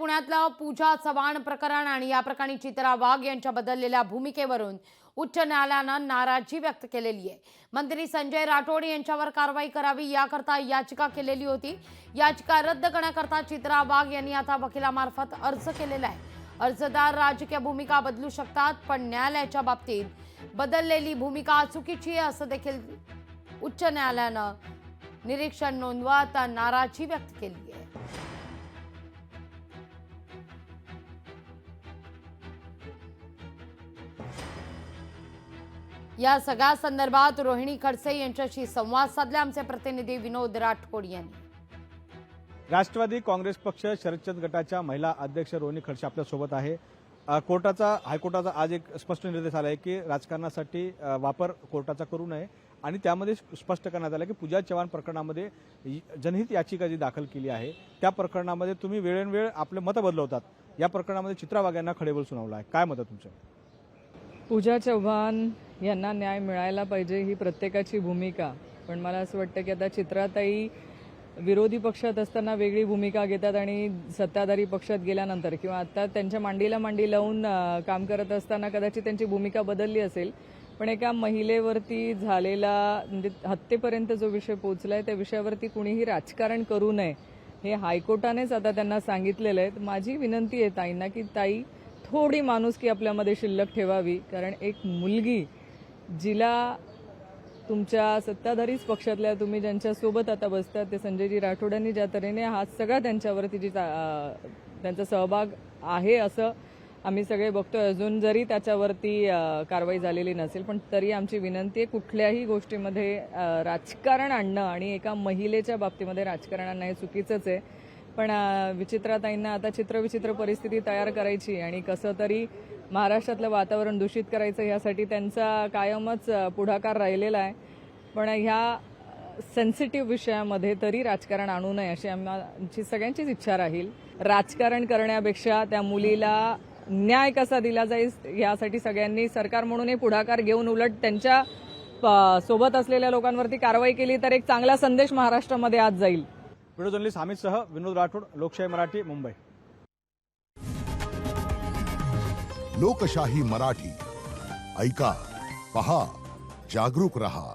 पुण्यातलं पूजा चव्हाण प्रकरण आणि या प्रकरणी चित्रा वाघ यांच्या बदललेल्या भूमिकेवरून उच्च न्यायालयानं नाराजी व्यक्त केलेली आहे। मंत्री संजय राठोड यांच्यावर कारवाई करावी याकरता याचिका केलेली होती। याचिका रद्द करण्याकरता चित्रा वाघ यांनी आता वकिलामार्फत अर्ज केलेला आहे। अर्जदार राजकीय भूमिका बदलू शकतात, पण न्यायालयाच्या बाबतीत बदललेली भूमिका चुकीची आहे असं देखील उच्च न्यायालयानं निरीक्षण नोंदवत नाराजी व्यक्त केली आहे। या सगळ्या संदर्भात रोहिणी खडसे यांच्याशी संवाद साधला आमचे प्रतिनिधी विनोद राठोड यांनी। राष्ट्रवादी काँग्रेस पक्ष शरदचंद्र गटाच्या महिला अध्यक्ष रोहिणी खडसे आपल्यासोबत आहे। हायकोर्टाचा आज एक स्पष्ट निर्देश आला आहे की राजकारणासाठी वापर कोर्टाचा करू नये आणि त्यामध्ये स्पष्ट करण्यात आलं की पूजा चव्हाण प्रकरणामध्ये जनहित याचिका जी दाखल केली आहे त्या प्रकरणामध्ये तुम्ही वेळोवेळी आपले मतं बदलवतात। या प्रकरणामध्ये चित्रा वाघ यांना खडेबोल सुनावला आहे, काय मत आहे तुमचं? पूजा चव्हाण यांना न्याय मिळायला पाहिजे ही प्रत्येकाची भूमिका, पण मला असं वाटतं की आता चित्राताई विरोधी पक्षात असताना वेगळी भूमिका घेतात आणि सत्ताधारी पक्षात गेल्यानंतर किंवा आता त्यांच्या मांडीला मांडी लावून काम करत असताना कदाचित त्यांची भूमिका बदलली असेल, पण एका महिलेवरती झालेला म्हणजे हत्येपर्यंत जो विषय पोहोचलाय त्या विषयावरती कुणीही राजकारण करू नये हे हायकोर्टानेच आता त्यांना सांगितलेलं आहे। माझी विनंती आहे ताईंना की ताई थोडी माणुसकी आपल्यामध्ये शिल्लक ठेवावी, कारण एक मुलगी जिला तुमच्या सत्ताधारीच पक्षातल्या तुम्ही ज्यांच्यासोबत आता बसतात ते संजयजी राठोडांनी ज्या तऱ्हेने हा सगळा त्यांच्यावरती त्यांचा सहभाग आहे असं आम्ही सगळे बघतोय। अजून जरी त्याच्यावरती कारवाई झालेली नसेल पण तरी आमची विनंती आहे कुठल्याही गोष्टीमध्ये राजकारण आणणं आणि एका महिलेच्या बाबतीमध्ये राजकारण आणणं हे चुकीचंच आहे। पण विचित्राताईंना आता चित्रविचित्र परिस्थिती तयार करायची आणि कसं तरी महाराष्ट्रातलं वातावरण दूषित करायचं यासाठी त्यांचा कायमच पुढाकार राहिलेला आहे। पण ह्या सेन्सिटिव्ह विषयामध्ये तरी राजकारण आणू नये अशी आमची सगळ्यांचीच इच्छा राहील। राजकारण करण्यापेक्षा त्या मुलीला न्याय कसा दिला जाईल यासाठी सगळ्यांनी सरकार म्हणूनही पुढाकार घेऊन उलट त्यांच्या सोबत असलेल्या लोकांवरती कारवाई केली तर एक चांगला संदेश महाराष्ट्रामध्ये आज जाईल। व्हिडिओ जर्नलिस्ट हामिदसह विनोद राठोड, लोकशाही मराठी, मुंबई। लोकशाही मराठी ऐका, पहा, जागरूक रहा।